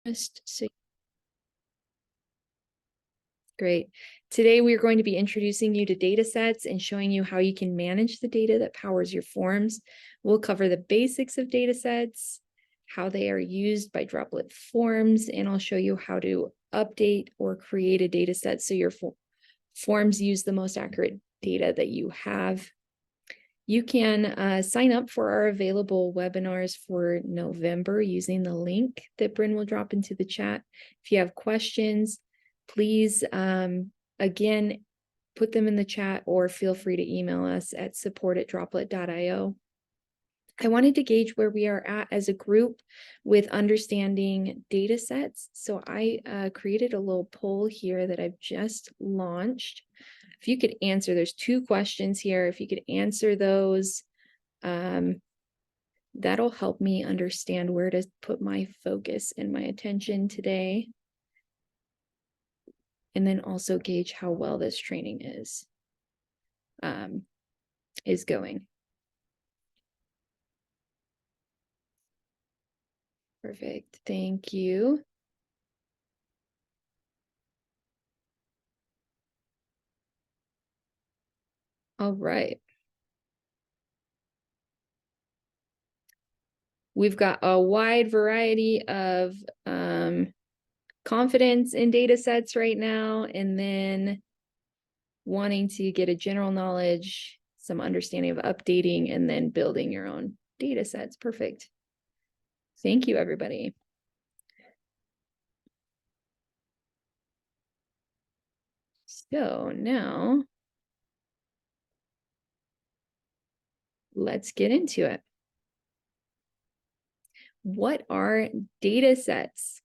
Just so great. Today, we are going to be introducing you to datasets and showing you how you can manage the data that powers your forms. We'll cover the basics of datasets, how they are used by Droplet forms, and I'll show you how to update or create a dataset so your forms use the most accurate data that you have. You can sign up for our available webinars for November using the link that Bryn will drop into the chat. If you have questions, please, again, put them in the chat or feel free to email us at support@droplet.io. I wanted to gauge where we are at as a group with understanding data sets. So I created a little poll here that I've just launched. If you could answer, there's 2 questions here. If you could answer those, that'll help me understand where to put my focus and my attention today. And then also gauge how well this training is going. Perfect, thank you. All right. We've got a wide variety of confidence in data sets right now, and then wanting to get a general knowledge, some understanding of updating, and then building your own data sets. Perfect. Thank you, everybody. So now let's get into it. What are data sets?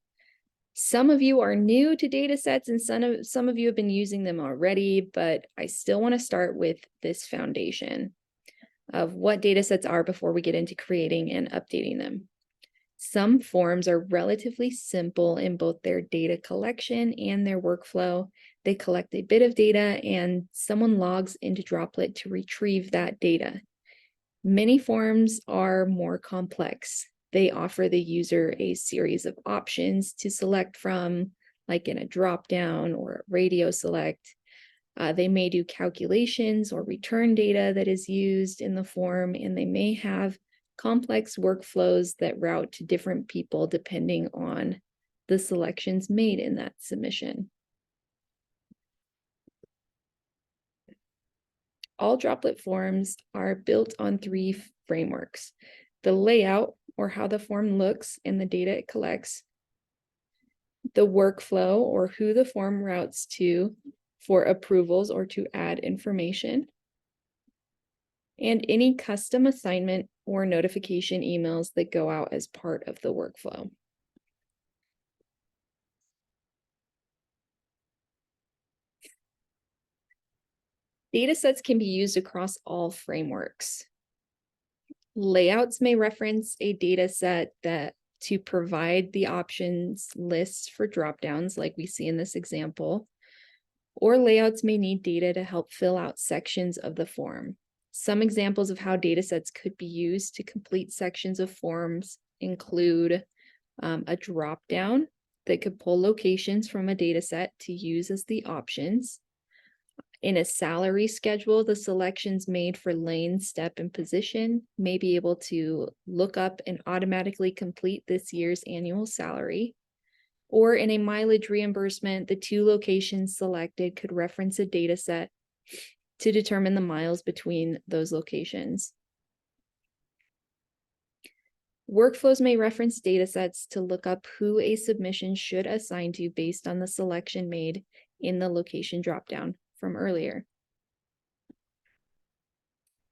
Some of you are new to data sets and some of you have been using them already, but I still want to start with this foundation of what data sets are before we get into creating and updating them. Some forms are relatively simple in both their data collection and their workflow. They collect a bit of data and someone logs into Droplet to retrieve that data. Many forms are more complex. They offer the user a series of options to select from, like in a drop-down or a radio select. They may do calculations or return data that is used in the form, and they may have complex workflows that route to different people depending on the selections made in that submission. All Droplet forms are built on 3 frameworks: the layout, or how the form looks and the data it collects, the workflow, or who the form routes to for approvals or to add information, and any custom assignment or notification emails that go out as part of the workflow. Datasets can be used across all frameworks. Layouts may reference a data set to provide the options lists for dropdowns like we see in this example, or layouts may need data to help fill out sections of the form. Some examples of how datasets could be used to complete sections of forms include a dropdown that could pull locations from a dataset to use as the options. In a salary schedule, the selections made for lane, step, and position may be able to look up and automatically complete this year's annual salary. Or in a mileage reimbursement, the 2 locations selected could reference a data set to determine the miles between those locations. Workflows may reference data sets to look up who a submission should assign to based on the selection made in the location dropdown from earlier.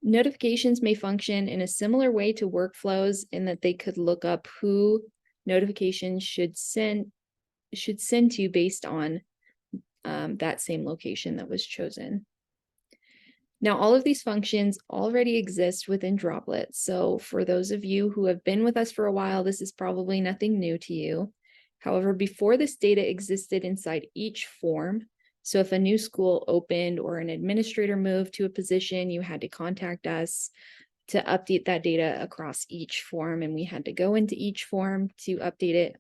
Notifications may function in a similar way to workflows in that they could look up who notifications should send to based on that same location that was chosen. Now, all of these functions already exist within Droplet. So for those of you who have been with us for a while, this is probably nothing new to you. However, before this data existed inside each form, so if a new school opened or an administrator moved to a position, you had to contact us to update that data across each form, and we had to go into each form to update it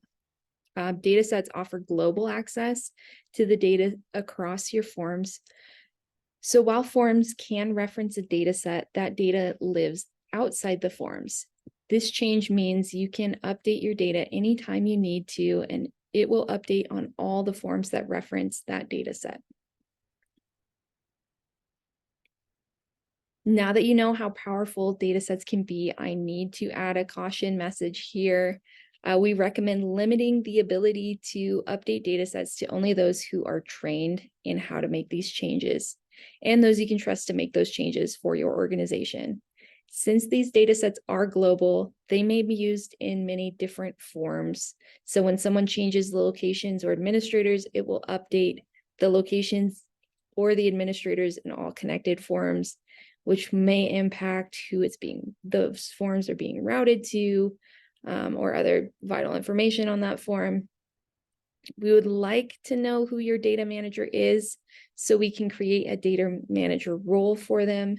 Datasets offer global access to the data across your forms. So while forms can reference a dataset, that data lives outside the forms. This change means you can update your data anytime you need to, and it will update on all the forms that reference that dataset. Now that you know how powerful datasets can be, I need to add a caution message here. We recommend limiting the ability to update datasets to only those who are trained in how to make these changes, and those you can trust to make those changes for your organization. Since these datasets are global, they may be used in many different forms. So when someone changes the locations or administrators, it will update the locations or the administrators in all connected forms, which may impact who those forms are being routed to, or other vital information on that form. We would like to know who your data manager is so we can create a data manager role for them.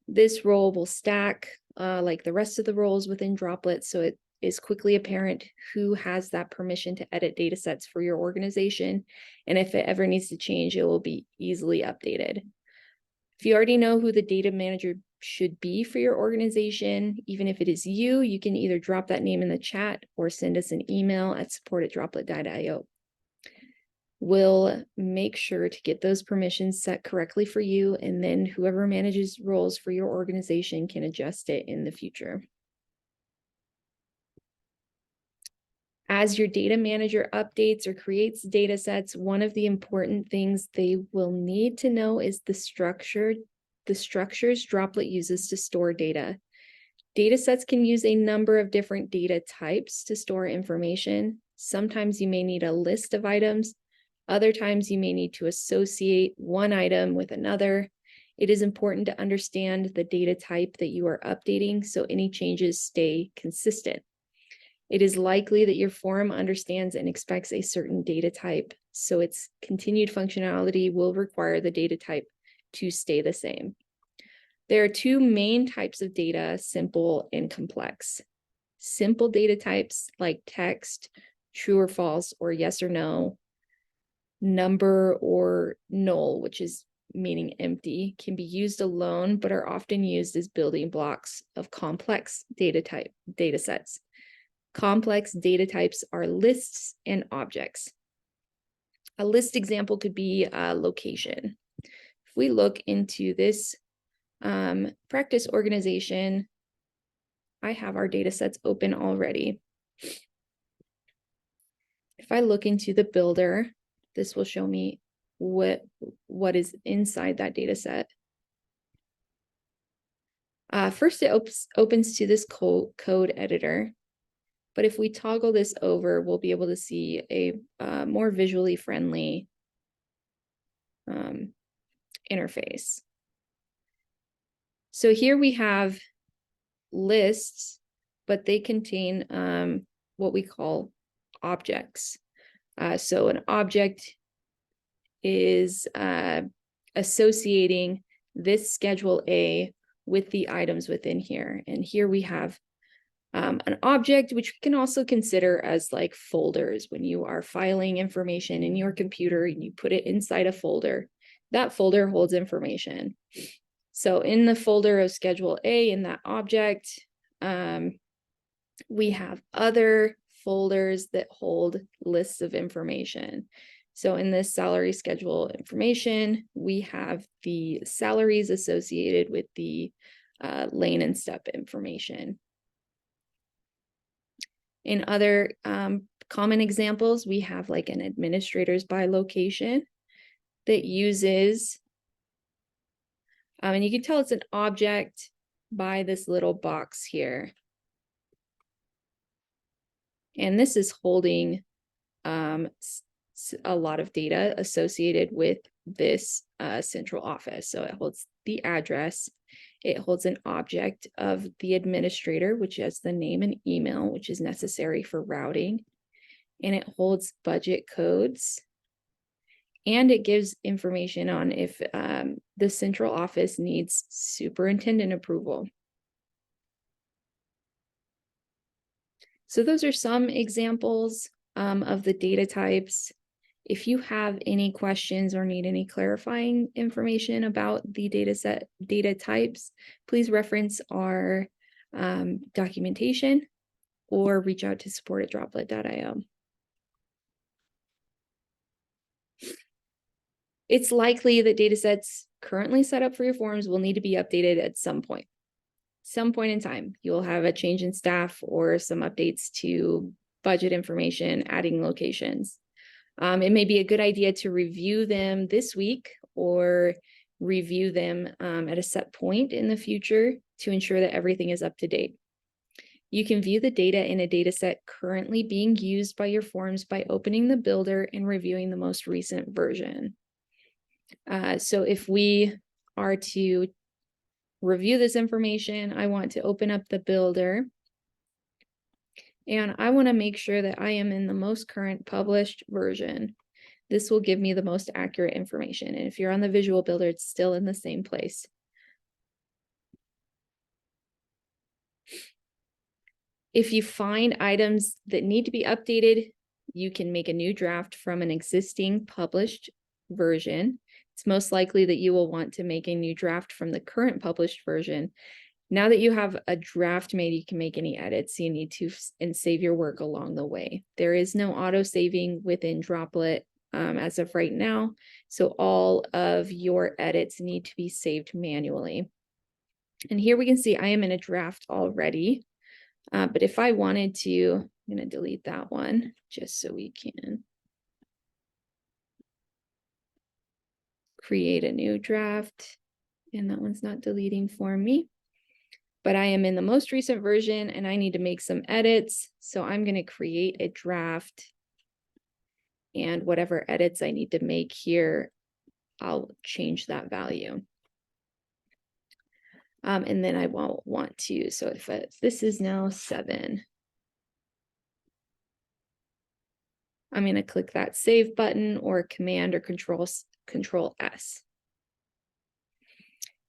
This role will stack like the rest of the roles within Droplet, so it is quickly apparent who has that permission to edit data sets for your organization. And if it ever needs to change, it will be easily updated. If you already know who the data manager should be for your organization, even if it is you, you can either drop that name in the chat or send us an email at support@droplet.io. We'll make sure to get those permissions set correctly for you, and then whoever manages roles for your organization can adjust it in the future. As your data manager updates or creates data sets, one of the important things they will need to know is the structures Droplet uses to store data. Data sets can use a number of different data types to store information. Sometimes you may need a list of items. Other times you may need to associate one item with another. It is important to understand the data type that you are updating so any changes stay consistent. It is likely that your form understands and expects a certain data type, so its continued functionality will require the data type to stay the same. There are two main types of data, simple and complex. Simple data types like text, true or false, or yes or no, number or null, which is meaning empty, can be used alone, but are often used as building blocks of complex data sets. Complex data types are lists and objects. A list example could be a location. If we look into this practice organization, I have our data sets open already. If I look into the builder, this will show me what is inside that data set. First, it opens to this code editor. But if we toggle this over, we'll be able to see a more visually friendly interface. So here we have lists, but they contain what we call objects. So an object is associating this Schedule A with the items within here. And here we have an object, which we can also consider as like folders. When you are filing information in your computer and you put it inside a folder, that folder holds information. So in the folder of Schedule A, in that object, we have other folders that hold lists of information. So in this salary schedule information, we have the salaries associated with the lane and step information. In other common examples, we have like an administrators by location that uses, and you can tell it's an object by this little box here. And this is holding a lot of data associated with this central office. So it holds the address, it holds an object of the administrator, which has the name and email, which is necessary for routing, and it holds budget codes, and it gives information on if the central office needs superintendent approval. So those are some examples of the data types. If you have any questions or need any clarifying information about the dataset data types, please reference our documentation or reach out to support@droplet.io. It's likely that datasets currently set up for your forms will need to be updated at some point. Some point in time, you'll have a change in staff or some updates to budget information, adding locations. It may be a good idea to review them this week or review them at a set point in the future to ensure that everything is up to date. You can view the data in a data set currently being used by your forms by opening the builder and reviewing the most recent version. So if we are to review this information, I want to open up the builder. And I want to make sure that I am in the most current published version. This will give me the most accurate information. And if you're on the visual builder, it's still in the same place. If you find items that need to be updated, you can make a new draft from an existing published version. It's most likely that you will want to make a new draft from the current published version. Now that you have a draft made, you can make any edits you need to and save your work along the way. There is no auto saving within Droplet as of right now, so all of your edits need to be saved manually. And here we can see I am in a draft already, but if I wanted to, I'm going to delete that one just so we can create a new draft, and that one's not deleting for me. But I am in the most recent version and I need to make some edits. So I'm going to create a draft, and whatever edits I need to make here, I'll change that value. And then I won't want to. So if this is now 7, I'm going to click that save button or Command or Control S.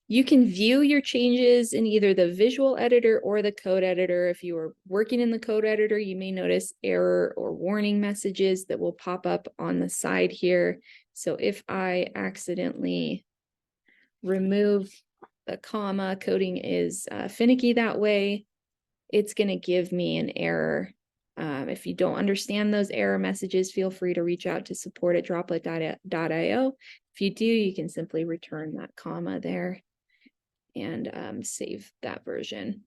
You can view your changes in either the visual editor or the code editor. If you are working in the code editor, you may notice error or warning messages that will pop up on the side here. So if I accidentally remove the comma, coding is finicky that way, it's going to give me an error. If you don't understand those error messages, feel free to reach out to support@droplet.io. If you do, you can simply return that comma there and save that version.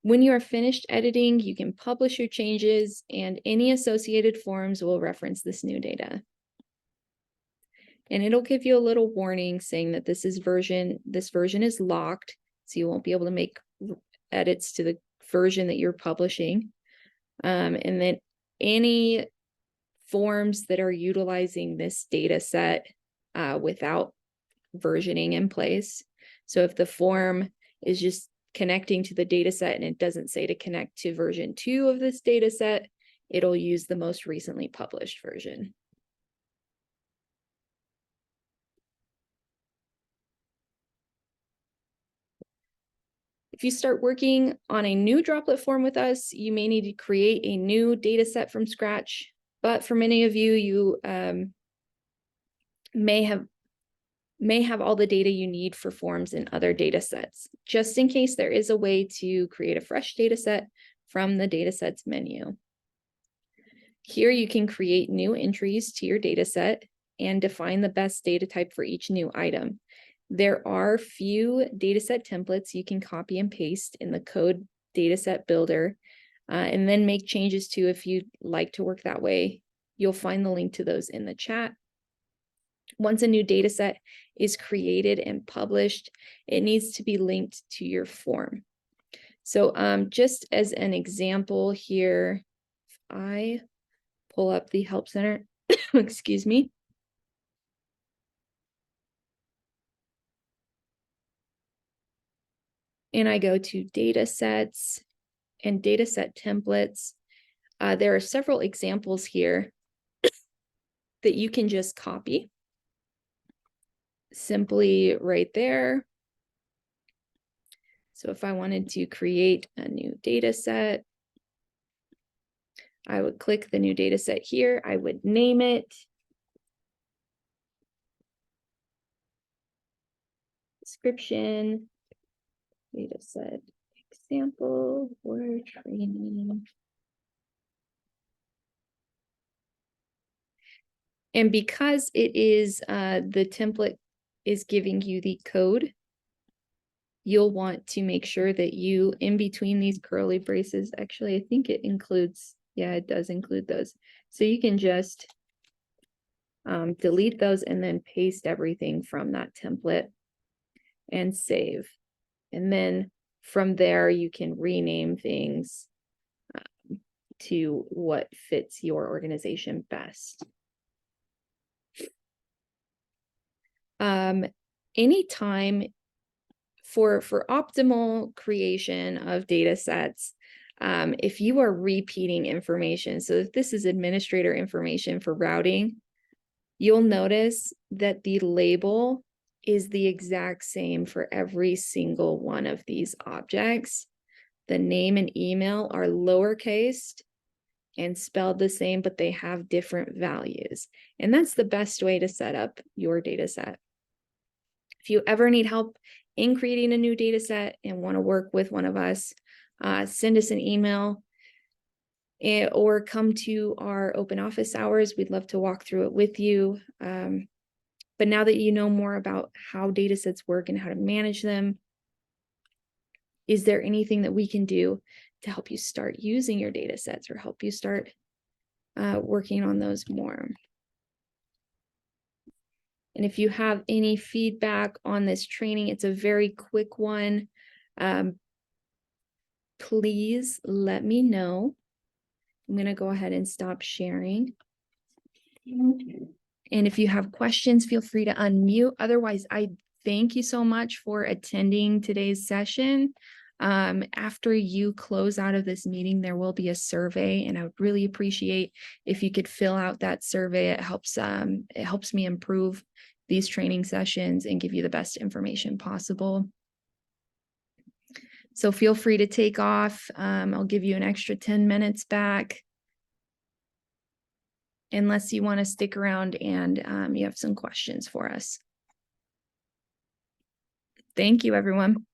When you are finished editing, you can publish your changes and any associated forms will reference this new data. And it'll give you a little warning saying that this version is locked, so you won't be able to make edits to the version that you're publishing. And then any forms that are utilizing this data set without versioning in place. So if the form is just connecting to the data set and it doesn't say to connect to version 2 of this data set, it'll use the most recently published version. If you start working on a new Droplet form with us, you may need to create a new data set from scratch. But for many of you, you may have all the data you need for forms in other data sets. Just in case, there is a way to create a fresh data set from the Datasets menu. Here you can create new entries to your data set and define the best data type for each new item. There are few dataset templates you can copy and paste in the code dataset builder and then make changes to if you'd like to work that way. You'll find the link to those in the chat. Once a new dataset is created and published, it needs to be linked to your form. So just as an example here, if I pull up the Help Center, excuse me, and I go to Datasets and Dataset Templates, there are several examples here that you can just copy. Simply right there. So if I wanted to create a new data set, I would click the new data set here. I would name it. Description, data set example or training. And because it is the template is giving you the code, you'll want to make sure that you, in between these curly braces, actually, I think it includes, yeah, it does include those. So you can just delete those and then paste everything from that template and save. And then from there, you can rename things to what fits your organization best. Anytime for optimal creation of data sets, if you are repeating information, so if this is administrator information for routing, you'll notice that the label is the exact same for every single one of these objects. The name and email are lowercase and spelled the same, but they have different values. And that's the best way to set up your data set. If you ever need help in creating a new data set and want to work with one of us, send us an email or come to our open office hours. We'd love to walk through it with you. But now that you know more about how data sets work and how to manage them, is there anything that we can do to help you start using your data sets or help you start working on those more? And if you have any feedback on this training, it's a very quick one. Please let me know. I'm going to go ahead and stop sharing. And if you have questions, feel free to unmute. Otherwise, I thank you so much for attending today's session. After you close out of this meeting, there will be a survey, and I would really appreciate if you could fill out that survey. It helps me improve these training sessions and give you the best information possible. So feel free to take off. I'll give you an extra 10 minutes back, unless you want to stick around and you have some questions for us. Thank you, everyone.